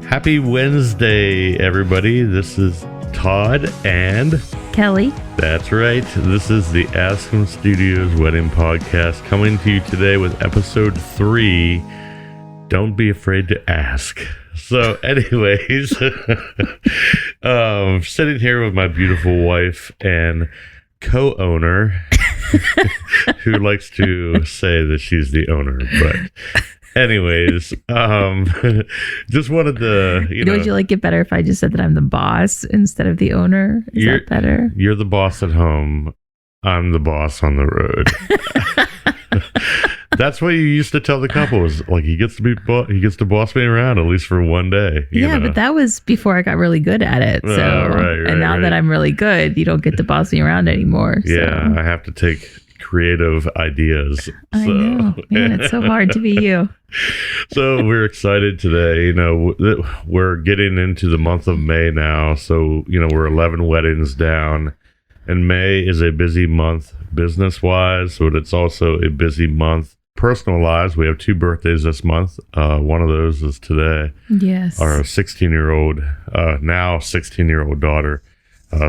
Happy Wednesday, everybody. This is Todd and Kelly. That's right. This is the Askem Studios Wedding Podcast coming to you today with episode 3. Don't be afraid to ask. So anyways, sitting here with my beautiful wife and co-owner who likes to say that she's the owner, but anyways, just wanted to, Would you like it better if I just said that I'm the boss instead of the owner? Is that better? You're the boss at home. I'm the boss on the road. That's what you used to tell the couples. Like he gets to boss me around at least for one day. Yeah, but that was before I got really good at it. So, and now that I'm really good, you don't get to boss me around anymore. Yeah, so. I have to take creative ideas. I know, man, it's so hard to be you. So we're excited today. We're getting into the month of May now. So, we're 11 weddings down. And May is a busy month business-wise, but it's also a busy month personal-wise. We have 2 birthdays this month. One of those is today. Yes. Our 16-year-old, now 16-year-old daughter,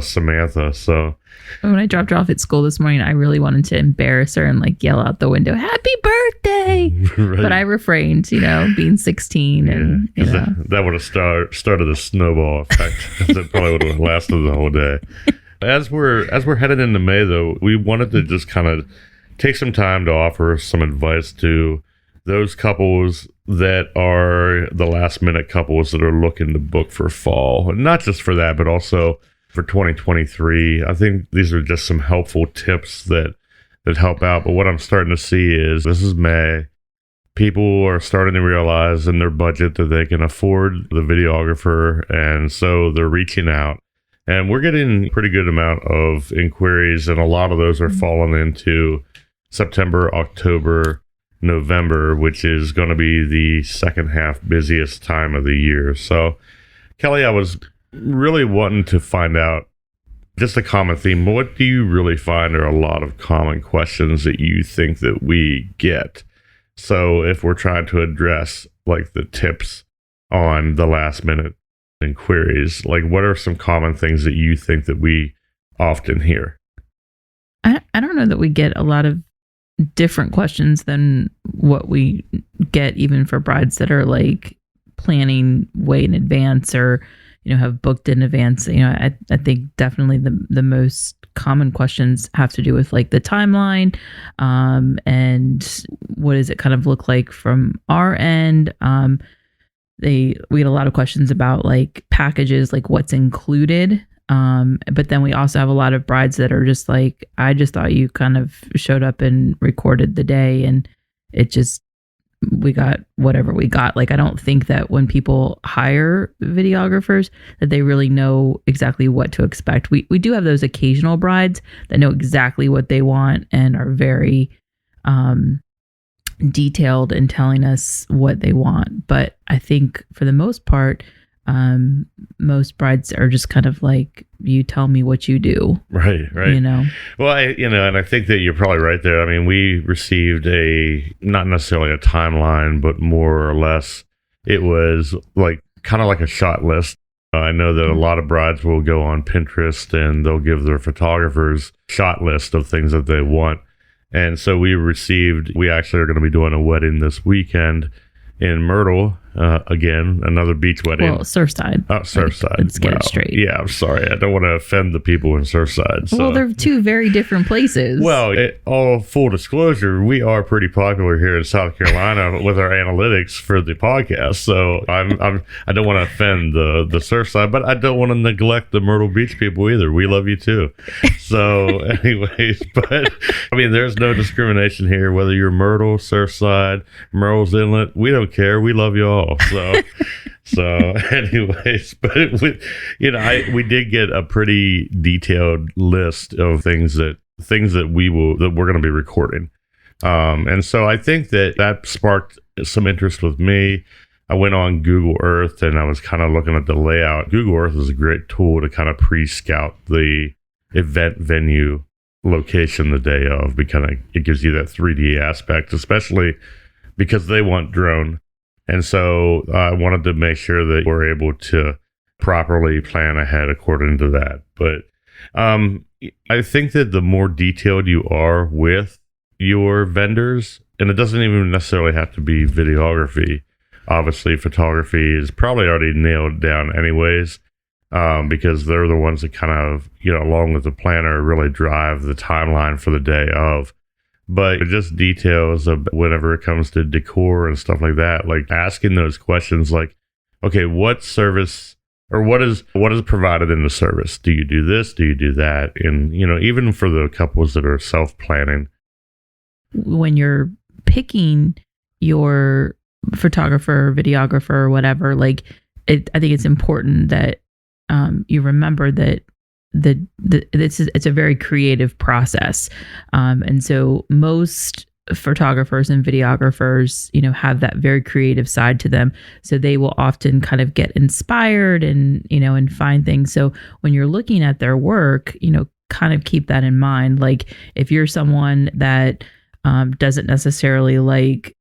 Samantha. So when I dropped her off at school this morning, I really wanted to embarrass her and yell out the window, "Happy birthday!" Right. But I refrained, being 16, and that would have started a snowball effect. That probably would have lasted the whole day. As we're headed into May, though, we wanted to just kind of take some time to offer some advice to those couples that are the last minute couples that are looking to book for fall. And not just for that, but also for 2023. I think these are just some helpful tips that help out. But what I'm starting to see is this is May. People are starting to realize in their budget that they can afford the videographer. And so they're reaching out. And we're getting a pretty good amount of inquiries, and a lot of those are falling into September, October, November, which is going to be the second half busiest time of the year. So, Kelly, I was really wanting to find out just a common theme. What do you really find are a lot of common questions that you think that we get? So if we're trying to address the tips on the last minute inquiries, what are some common things that you think that we often hear? I don't know that we get a lot of different questions than what we get even for brides that are planning way in advance or have booked in advance. I think definitely the most common questions have to do with the timeline, and what does it kind of look like from our end. We get a lot of questions about packages, what's included. But then we also have a lot of brides that are just I just thought you kind of showed up and recorded the day and we got whatever we got. I don't think that when people hire videographers that they really know exactly what to expect. We do have those occasional brides that know exactly what they want and are very, detailed in telling us what they want. But I think for the most part, most brides are just kind of you tell me what you do. Right. Well, and I think that you're probably right there. I mean, we received not necessarily a timeline, but more or less it was kind of like a shot list. I know that a lot of brides will go on Pinterest and they'll give their photographers shot list of things that they want. And so we actually are going to be doing a wedding this weekend in Myrtle. Again, another beach wedding. Well, Surfside. Oh, Surfside. Let's get it straight. Yeah, I'm sorry. I don't want to offend the people in Surfside. So. Well, they're 2 very different places. Well, all full disclosure, we are pretty popular here in South Carolina with our analytics for the podcast. So I don't want to offend the Surfside, but I don't want to neglect the Myrtle Beach people either. We love you too. So anyways, but I mean, there's no discrimination here, whether you're Myrtle, Surfside, Murrells Inlet. We don't care. We love you all. So anyways, but we did get a pretty detailed list of things that we're going to be recording. And so I think that sparked some interest with me. I went on Google Earth and I was kind of looking at the layout. Google Earth is a great tool to kind of pre-scout the event venue location the day of, because it gives you that 3D aspect, especially because they want drone And so I wanted to make sure that we're able to properly plan ahead according to that. But I think that the more detailed you are with your vendors, and it doesn't even necessarily have to be videography. Obviously, photography is probably already nailed down anyways, because they're the ones that kind of, along with the planner, really drive the timeline for the day of. But just details of whenever it comes to decor and stuff like that, like asking those questions like, okay, what service or what is provided in the service? Do you do this? Do you do that? And, even for the couples that are self-planning. When you're picking your photographer, videographer, or whatever, I think it's important that you remember that it's a very creative process, and so most photographers and videographers, have that very creative side to them. So they will often kind of get inspired and and find things. So when you're looking at their work, kind of keep that in mind. Like if you're someone that doesn't necessarily like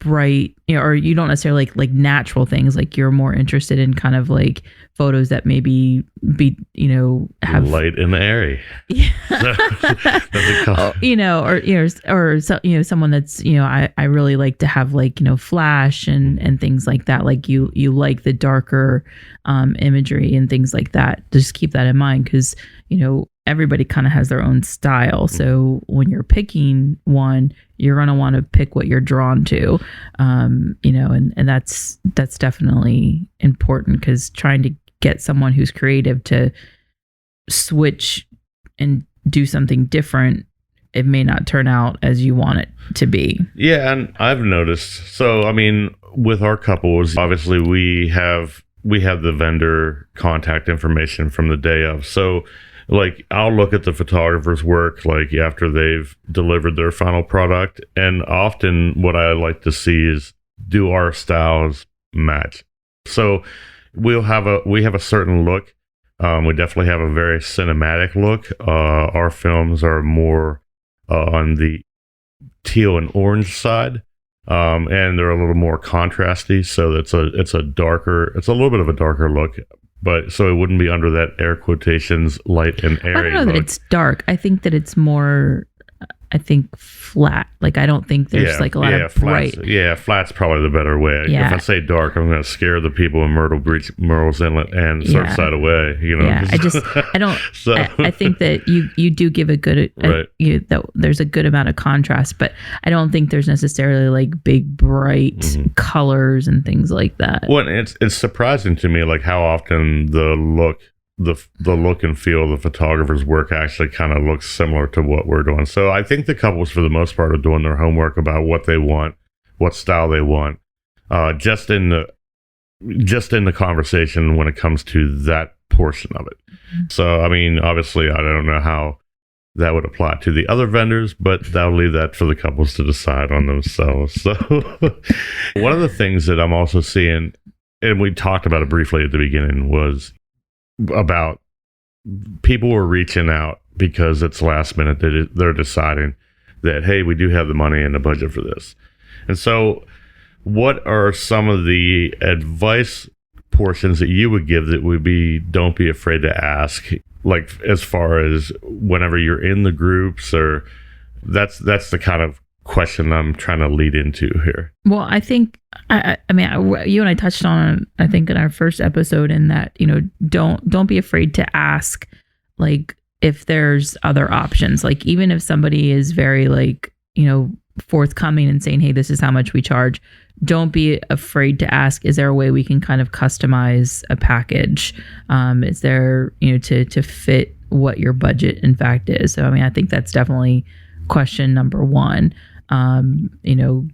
bright, or you don't necessarily like natural things, like you're more interested in kind of like photos that maybe be have light and airy, or so, someone that's I really like to have like flash and things like that, like you like the darker imagery and things like that. Just keep that in mind, because everybody kind of has their own style. So when you're picking one, you're going to want to pick what you're drawn to, and that's definitely important, because trying to get someone who's creative to switch and do something different, it may not turn out as you want it to be. Yeah, and I've noticed. So, I mean, with our couples, obviously we have the vendor contact information from the day of. So, like, I'll look at the photographer's work, like, after they've delivered their final product. And often what I like to see is, do our styles match? So we have a certain look. We definitely have a very cinematic look. Our films are more on the teal and orange side. And they're a little more contrasty. So it's a little bit of a darker look. But so it wouldn't be under that air quotations light and airy. I don't know that it's dark. I think that it's more, flat. Like, I don't think there's like a lot of bright. Flat's probably the better way. Yeah. If I say dark, I'm going to scare the people in Myrtle's Inlet and Surfside away. Yeah, I think that you do give a good, right. That there's a good amount of contrast, but I don't think there's necessarily like big bright colors and things like that. Well, it's surprising to me, like how often the look and feel of the photographer's work actually kind of looks similar to what we're doing. So I think the couples, for the most part, are doing their homework about what they want, what style they want, just in the conversation when it comes to that portion of it. So, I mean, obviously, I don't know how that would apply to the other vendors, but I'll leave that for the couples to decide on themselves. So one of the things that I'm also seeing, and we talked about it briefly at the beginning, was about people were reaching out because it's last minute that they're deciding that, hey, we do have the money and the budget for this. And so what are some of the advice portions that you would give that would be, don't be afraid to ask, like as far as whenever you're in the groups, or that's the kind of question I'm trying to lead into here? Well, I think, I mean, you and I touched on, I think, in our first episode, in that, don't be afraid to ask, like, if there's other options. Like, even if somebody is very, like, forthcoming and saying, hey, this is how much we charge, don't be afraid to ask, is there a way we can kind of customize a package? Is there, to fit what your budget in fact is? So, I mean, I think that's definitely question number one.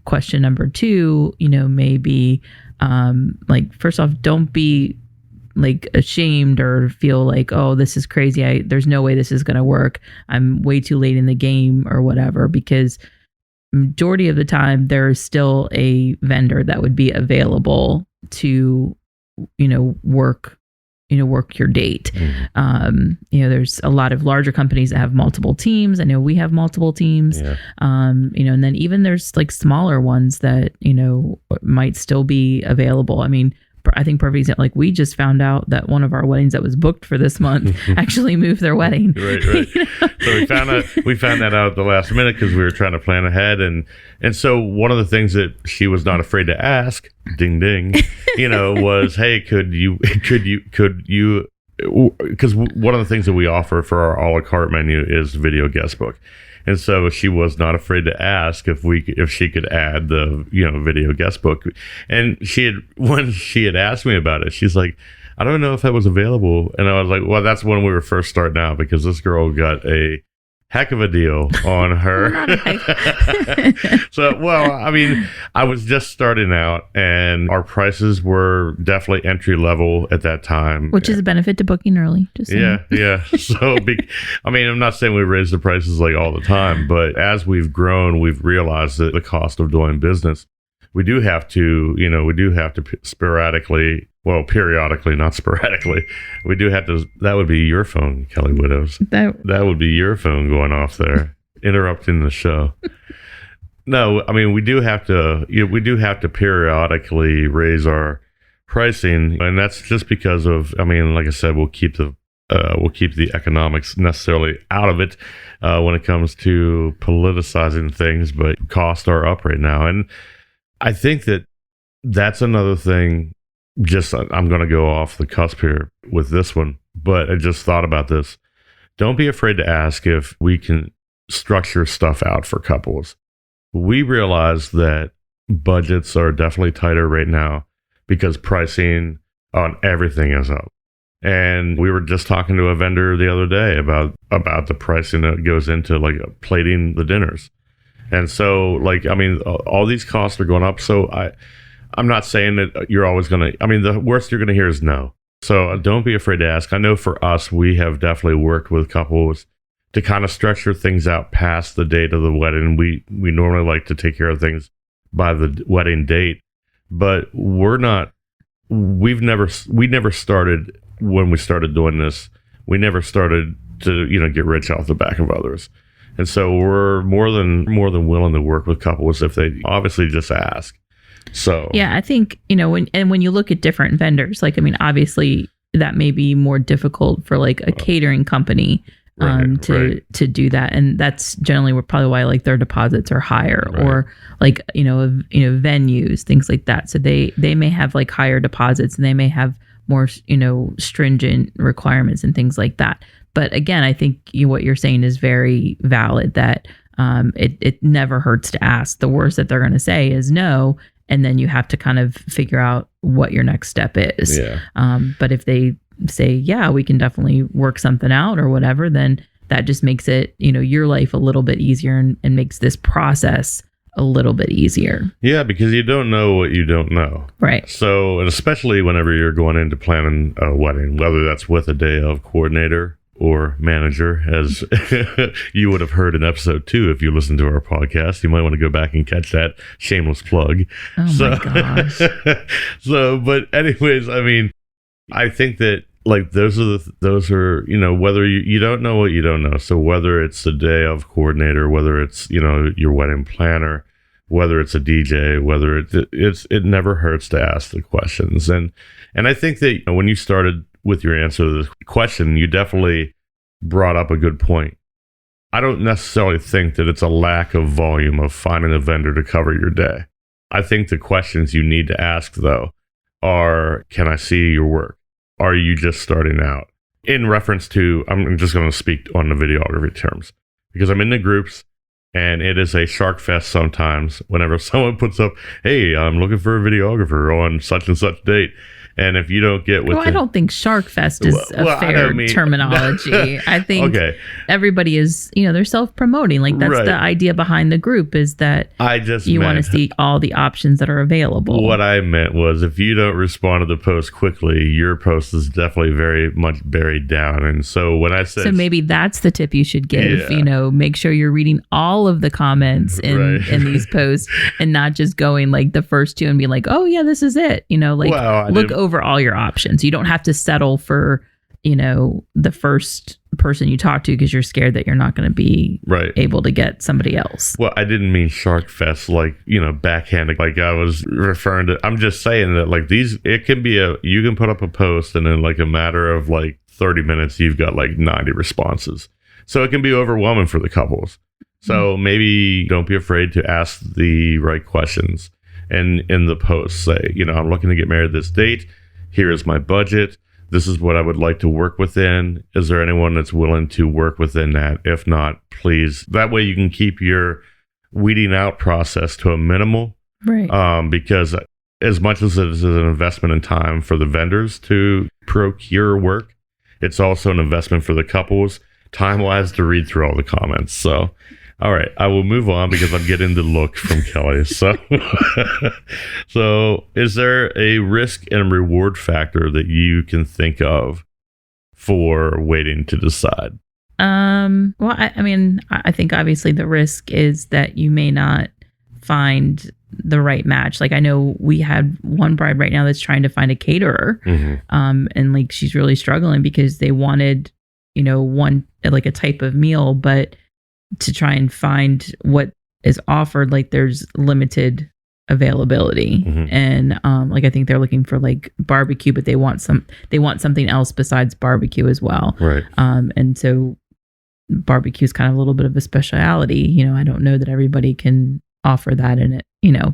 Question number two, maybe, like, first off, don't be like ashamed or feel like, oh, this is crazy. There's no way this is going to work. I'm way too late in the game or whatever, because majority of the time there is still a vendor that would be available to, work work your date. There's a lot of larger companies that have multiple teams. I know we have multiple teams. Yeah. And then even there's like smaller ones that, might still be available. I mean, I think perfect example, like we just found out that one of our weddings that was booked for this month actually moved their wedding. Right. So we found that out at the last minute because we were trying to plan ahead, and so one of the things that she was not afraid to ask, ding ding, was, hey, could you? Because one of the things that we offer for our a la carte menu is video guest book. And so she was not afraid to ask if she could add the video guest book. And when she had asked me about it, she's like, I don't know if that was available. And I was like, well, that's when we were first starting out, because this girl got a heck of a deal on her. So, well, I mean, I was just starting out, and our prices were definitely entry level at that time, which is a benefit to booking early. Just saying. Yeah. So, I mean, I'm not saying we raise the prices like all the time, but as we've grown, we've realized that the cost of doing business, we do have to periodically, not sporadically. We do have to. That would be your phone, Kelly Widows. That would be your phone going off there, interrupting the show. No, I mean, we do have to periodically raise our pricing, and that's just because of. I mean, like I said, we'll keep the economics necessarily out of it when it comes to politicizing things, but costs are up right now, and I think that's another thing. Just, I'm going to go off the cusp here with this one, but I just thought about this. Don't be afraid to ask if we can structure stuff out for couples. We realize that budgets are definitely tighter right now because pricing on everything is up. And we were just talking to a vendor the other day about the pricing that goes into like plating the dinners. And so, like, I mean, all these costs are going up. So I'm not saying that you're always going to, I mean, the worst you're going to hear is no. So don't be afraid to ask. I know for us, we have definitely worked with couples to kind of structure things out past the date of the wedding. We normally like to take care of things by the wedding date, but we never started when we started doing this. We never started to, get rich off the back of others. And so we're more than willing to work with couples if they obviously just ask. So yeah, I think, when you look at different vendors, like, I mean, obviously that may be more difficult for like a catering company to do that. And that's generally probably why like their deposits are higher, or like, venues, things like that. So they may have like higher deposits, and they may have more, stringent requirements and things like that. But again, I think what you're saying is very valid, that it never hurts to ask. The worst that they're going to say is no. And then you have to kind of figure out what your next step is. Yeah. But if they say, yeah, we can definitely work something out or whatever, then that just makes it, your life a little bit easier, and makes this process a little bit easier. Yeah, because you don't know what you don't know. Right. So, and especially whenever you're going into planning a wedding, whether that's with a day of coordinator or manager, as you would have heard in episode 2 if you listen to our podcast. You might want to go back and catch that shameless plug. My gosh. But anyways, I mean, I think that like those are whether you don't know what you don't know. So whether it's the day of coordinator, whether it's your wedding planner, whether it's a DJ, whether it never hurts to ask the questions. And I think that when you started with your answer to this question, you definitely brought up a good point. I don't necessarily think that it's a lack of volume of finding a vendor to cover your day. I think the questions you need to ask, though, are, can I see your work? Are you just starting out? In reference to, I'm just going to speak on the videography terms, because I'm in the groups, and it is a shark fest sometimes whenever someone puts up, hey, I'm looking for a videographer on such and such date. And if you don't get with I don't think Shark Fest is a fair terminology. I think everybody is, they're self-promoting. Like that's the idea behind the group, is that you want to see all the options that are available. What I meant was, if you don't respond to the post quickly, your post is definitely very much buried down. And so when I said... So maybe that's the tip you should give, make sure you're reading all of the comments in these posts, and not just going like the first 2 and being like, oh yeah, this is it. Look over over all your options. You don't have to settle for, the first person you talk to because you're scared that you're not going to be able to get somebody else. Well, I didn't mean shark fest like, backhanded. Like I was referring to, I'm just saying that like it can be you can put up a post and in like a matter of like 30 minutes, you've got like 90 responses. So it can be overwhelming for the couples. So maybe don't be afraid to ask the right questions. And in the post, say, I'm looking to get married this date. Here is my budget. This is what I would like to work within. Is there anyone that's willing to work within that? If not, please. That way you can keep your weeding out process to a minimal. Right. Because as much as it is an investment in time for the vendors to procure work, it's also an investment for the couples, time-wise, to read through all the comments. So, all right, I will move on because I'm getting the look from Kelly. So, is there a risk and reward factor that you can think of for waiting to decide? Well, I think obviously the risk is that you may not find the right match. Like I know we had one bride right now that's trying to find a caterer, and like she's really struggling because they wanted, one like a type of meal, but to try and find what is offered, like there's limited availability. And like I think they're looking for like barbecue, but they want something else besides barbecue as well. Right. And so barbecue is kind of a little bit of a speciality. I don't know that everybody can offer that in it,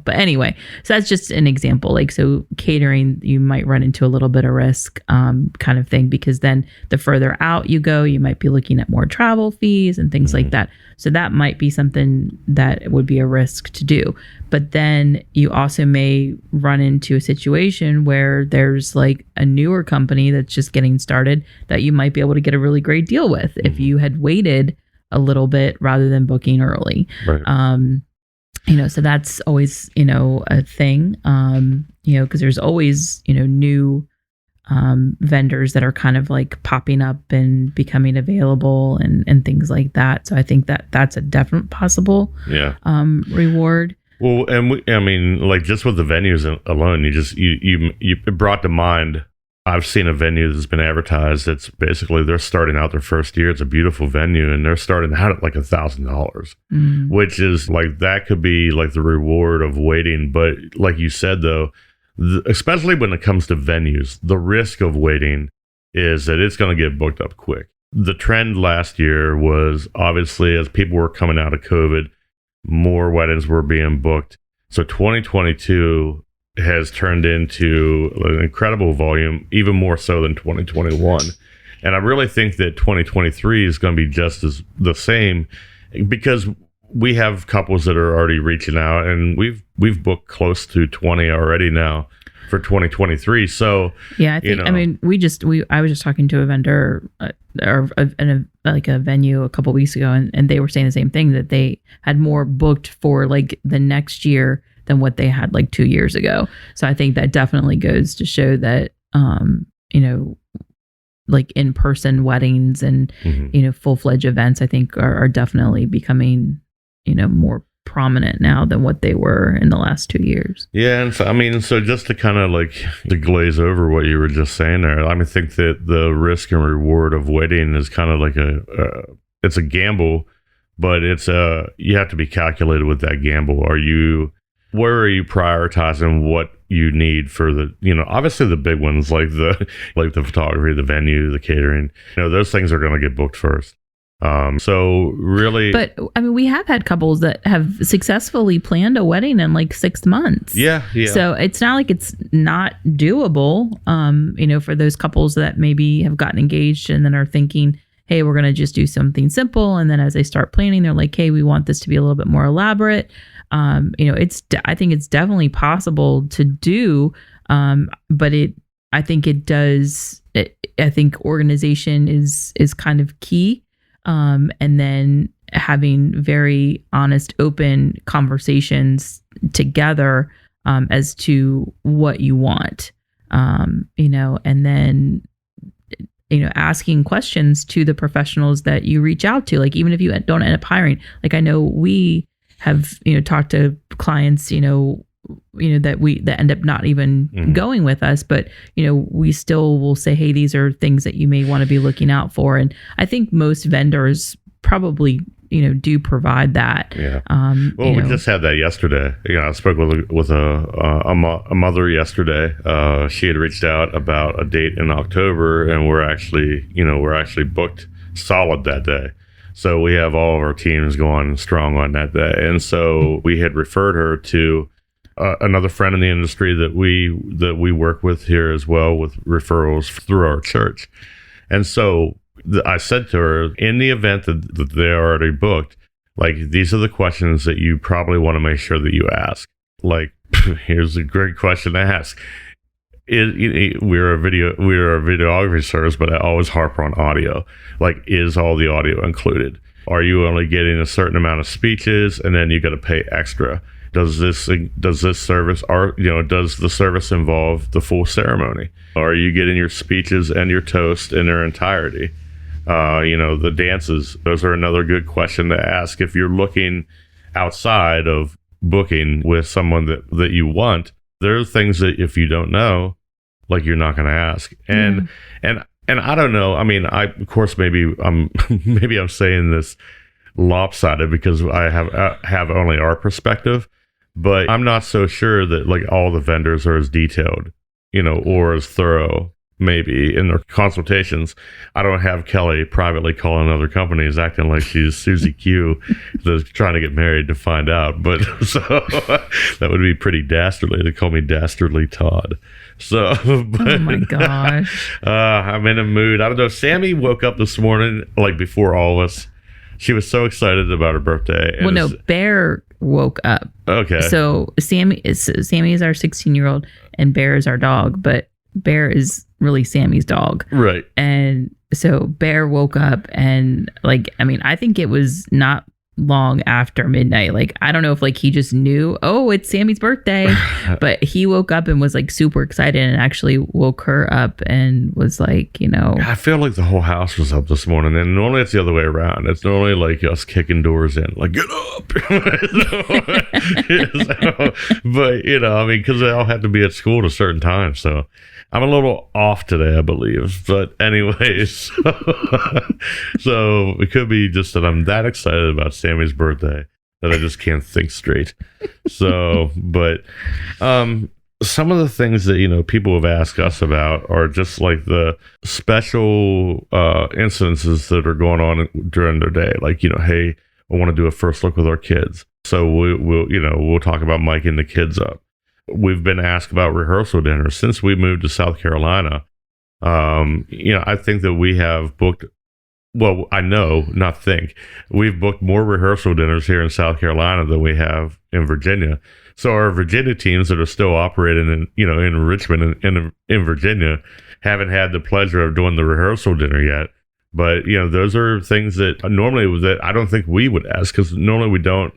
but anyway, so that's just an example. Like, so catering, you might run into a little bit of risk, kind of thing, because then the further out you go, you might be looking at more travel fees and things like that. So that might be something that would be a risk to do. But then you also may run into a situation where there's like a newer company that's just getting started that you might be able to get a really great deal with if you had waited a little bit rather than booking early. Right. So that's always, a thing, because there's always, new vendors that are kind of like popping up and becoming available and things like that. So I think that that's a definite possible reward. Well, and like just with the venues alone, you brought to mind, I've seen a venue that's been advertised. It's basically they're starting out their first year. It's a beautiful venue, and they're starting out at like $1,000, which is like that could be like the reward of waiting. But like you said, though, especially when it comes to venues, the risk of waiting is that it's going to get booked up quick. The trend last year was obviously as people were coming out of COVID, more weddings were being booked. So 2022 has turned into an incredible volume, even more so than 2021. And I really think that 2023 is going to be just as the same, because we have couples that are already reaching out, and we've booked close to 20 already now for 2023. So yeah, I think I was just talking to a vendor like a venue a couple weeks ago, and they were saying the same thing, that they had more booked for like the next year than what they had like 2 years ago. So I think that definitely goes to show that, like in-person weddings and, full-fledged events, I think are definitely becoming, more prominent now than what they were in the last 2 years. Yeah. And so just to kind of like to glaze over what you were just saying there, I think that the risk and reward of waiting is kind of like it's a gamble, but you have to be calculated with that gamble. Where are you prioritizing what you need for the, obviously the big ones like the photography, the venue, the catering, those things are going to get booked first. So really, but we have had couples that have successfully planned a wedding in like 6 months. Yeah. So it's not like it's not doable, for those couples that maybe have gotten engaged and then are thinking, hey, we're going to just do something simple. And then as they start planning, they're like, hey, we want this to be a little bit more elaborate. I think it's definitely possible to do, but I think it does. I think organization is kind of key, and then having very honest, open conversations together as to what you want, and then asking questions to the professionals that you reach out to. Like even if you don't end up hiring, like I know we have, talked to clients, that end up not even going with us, but we still will say, hey, these are things that you may want to be looking out for. And I think most vendors probably do provide that. Yeah. We just had that yesterday. I spoke with a mother yesterday. She had reached out about a date in October, and we're actually booked solid that day. So we have all of our teams going strong on that day. And so we had referred her to another friend in the industry that we work with here as well, with referrals through our church. And so I said to her, in the event that they're already booked, like, these are the questions that you probably want to make sure that you ask. Like, here's a great question to ask. We're a videography service, but I always harp on audio. Like, is all the audio included? Are you only getting a certain amount of speeches, and then you got to pay extra? Does the service involve the full ceremony? Are you getting your speeches and your toast in their entirety? The dances, those are another good question to ask. If you're looking outside of booking with someone that you want, there are things that if you don't know, like, you're not going to ask. And I don't know. I mean, of course, maybe I'm saying this lopsided because I have only our perspective, but I'm not so sure that, like, all the vendors are as detailed, or as thorough, maybe, in their consultations. I don't have Kelly privately calling other companies acting like she's Susie Q that's trying to get married to find out. But so that would be pretty dastardly to call me Dastardly Todd. So, oh my gosh. I'm in a mood. I don't know. Sammy woke up this morning, like, before all of us. She was so excited about her birthday. Well, no, Bear woke up. Okay. So Sammy is our 16-year-old, and Bear is our dog, but Bear is really Sammy's dog. Right. And so Bear woke up, and, like, I mean, I think it was not long after midnight. Like, I don't know if, like, he just knew, oh, it's Sammy's birthday, but he woke up and was, like, super excited, and actually woke her up and was like, I feel like the whole house was up this morning, and normally it's the other way around. It's normally like us kicking doors in, like, get up. But I mean, because they all had to be at school at a certain time, so I'm a little off today, I believe. But anyways, so it could be just that I'm that excited about Sammy's birthday that I just can't think straight. So, but some of the things that, people have asked us about are just like the special incidences that are going on during their day. Like, hey, I want to do a first look with our kids. So we'll talk about miking the kids up. We've been asked about rehearsal dinners since we moved to South Carolina. I think that we have booked, well, I know, not think, we've booked more rehearsal dinners here in South Carolina than we have in Virginia. So our Virginia teams that are still operating in Richmond and in Virginia haven't had the pleasure of doing the rehearsal dinner yet. But, those are things that normally that I don't think we would ask, because normally we don't.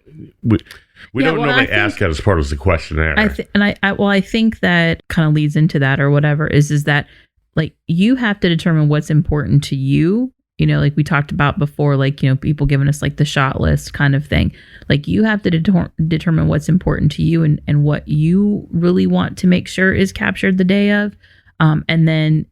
We don't normally ask that as part of the questionnaire. I think that kind of leads into that, or whatever, is that, like, you have to determine what's important to you. Like we talked about before, like, people giving us, like, the shot list kind of thing. Like, you have to determine what's important to you and what you really want to make sure is captured the day of. And then,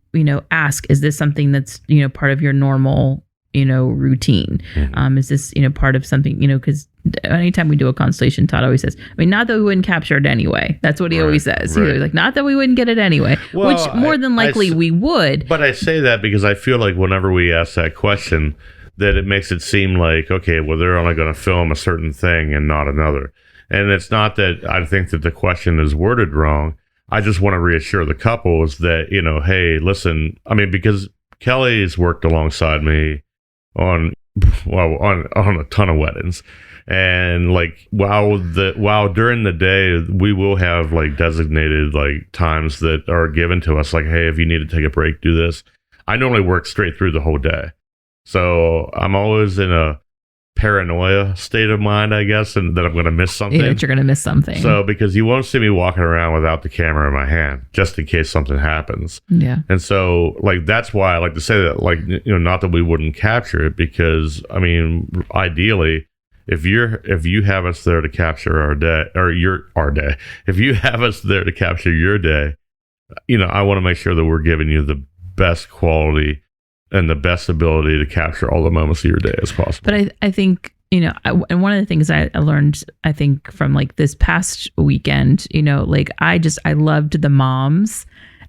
ask, is this something that's, part of your normal, routine? Mm-hmm. Is this, part of something, because anytime we do a constellation, Todd always says, I mean, not that we wouldn't capture it anyway. That's what he always says. Right. He's like, not that we wouldn't get it anyway, well, which more than likely we would. But I say that because I feel like whenever we ask that question, that it makes it seem like, okay, well, they're only going to film a certain thing and not another. And it's not that I think that the question is worded wrong. I just want to reassure the couples that, hey, listen, I mean, because Kelly's worked alongside me on a ton of weddings. And, like, while during the day we will have, like, designated, like, times that are given to us, like, hey, if you need to take a break, do this. I normally work straight through the whole day. So I'm always in a paranoia state of mind, I guess, and that I'm going to miss something. That you're going to miss something. So, because you won't see me walking around without the camera in my hand, just in case something happens. Yeah. And so, like, that's why I like to say that, like, not that we wouldn't capture it, because, I mean, ideally, if you have us there to capture our day, or our day, if you have us there to capture your day, I want to make sure that we're giving you the best quality and the best ability to capture all the moments of your day as possible. But I think, and one of the things I learned, I think, from like this past weekend, like I loved the moms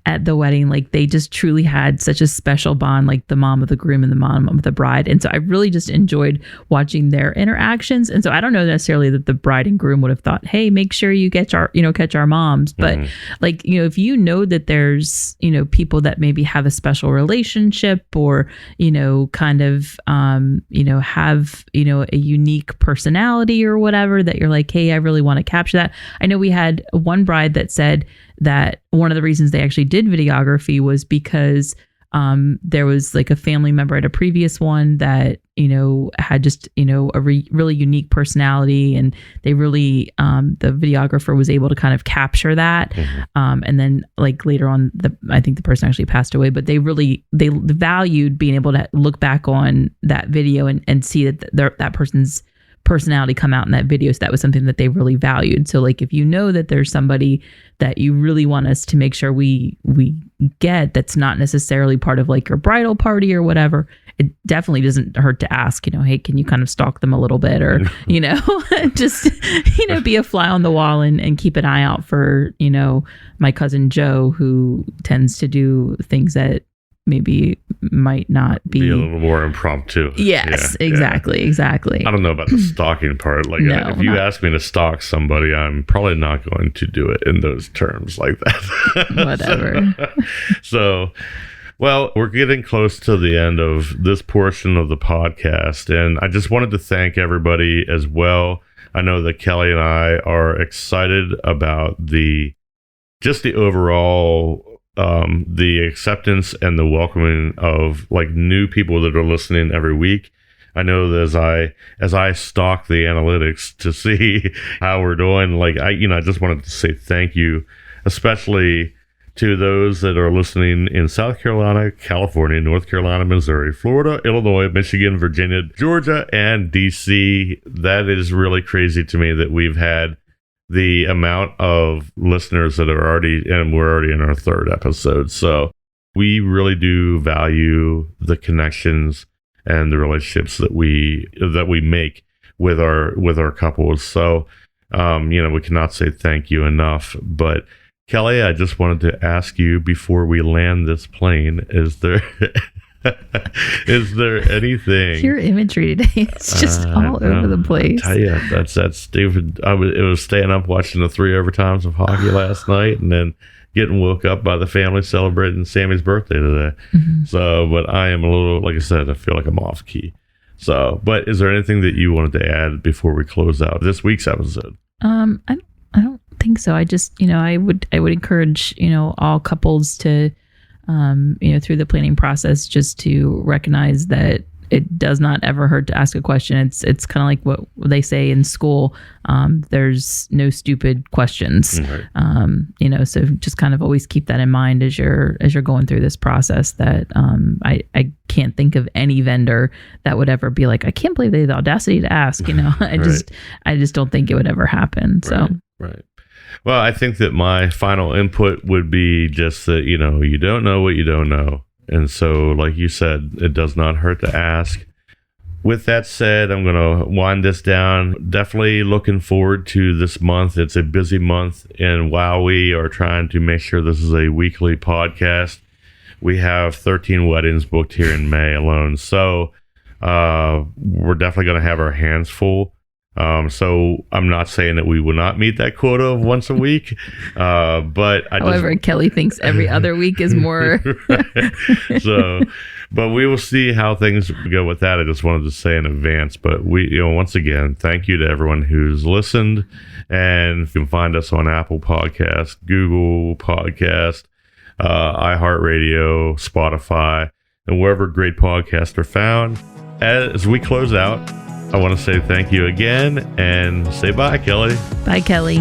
at the wedding. Like they just truly had such a special bond, like the mom of the groom and the mom of the bride. And so I really just enjoyed watching their interactions. And so I don't know necessarily that the bride and groom would have thought, hey, make sure you catch our moms. But like, if that there's, people that maybe have a special relationship or, kind of, have, a unique personality or whatever, that you're like, hey, I really want to capture that. I know we had one bride that said that one of the reasons they actually did videography was because there was like a family member at a previous one that, had just, a really unique personality, and they really, the videographer was able to kind of capture that. And then like later on, I think the person actually passed away, but they valued being able to look back on that video and see that that person's personality come out in that video. So that was something that they really valued. So like, if that there's somebody that you really want us to make sure we get, that's not necessarily part of like your bridal party or whatever, it definitely doesn't hurt to ask, hey, can you kind of stalk them a little bit, or, just, be a fly on the wall and keep an eye out for, my cousin Joe, who tends to do things that maybe might not be a little more impromptu. Yes, exactly. I don't know about the stalking part. Like, if you ask me to stalk somebody, I'm probably not going to do it in those terms like that. Whatever. So, well, we're getting close to the end of this portion of the podcast, and I just wanted to thank everybody as well. I know that Kelly and I are excited about the overall the acceptance and the welcoming of like new people that are listening every week. I know that as I stalk the analytics to see how we're doing, like I just wanted to say thank you, especially to those that are listening in South Carolina, California, North Carolina, Missouri, Florida, Illinois, Michigan, Virginia, Georgia, and DC. That is really crazy to me that we've had the amount of listeners that are we're already in our third episode. So we really do value the connections and the relationships that we make with our couples. So, we cannot say thank you enough. But Kelly, I just wanted to ask you before we land this plane, is there anything? Your imagery today, it's just all over the place. I tell you, that's David. It was staying up watching the 3 overtimes of hockey last night, and then getting woke up by the family celebrating Sammy's birthday today. So, but I am a little, like I said, I feel like I'm off key. So, but is there anything that you wanted to add before we close out this week's episode? I don't think so. I just, I would encourage, all couples to, through the planning process, just to recognize that it does not ever hurt to ask a question. It's kind of like what they say in school. There's no stupid questions. Right. So just kind of always keep that in mind as you're going through this process, that I can't think of any vendor that would ever be like, I can't believe they had the audacity to ask, I just don't think it would ever happen. So. Right. Well, I think that my final input would be just that, you don't know what you don't know. And so, like you said, it does not hurt to ask. With that said, I'm going to wind this down. Definitely looking forward to this month. It's a busy month. And while we are trying to make sure this is a weekly podcast, we have 13 weddings booked here in May alone. So we're definitely going to have our hands full. So I'm not saying that we will not meet that quota of once a week, but however, Kelly thinks every other week is more. So, but we will see how things go with that. I just wanted to say in advance, but we, once again, thank you to everyone who's listened, and you can find us on Apple Podcast, Google Podcast, iHeartRadio, Spotify, and wherever great podcasts are found. As we close out, I want to say thank you again and say bye, Kelly. Bye, Kelly.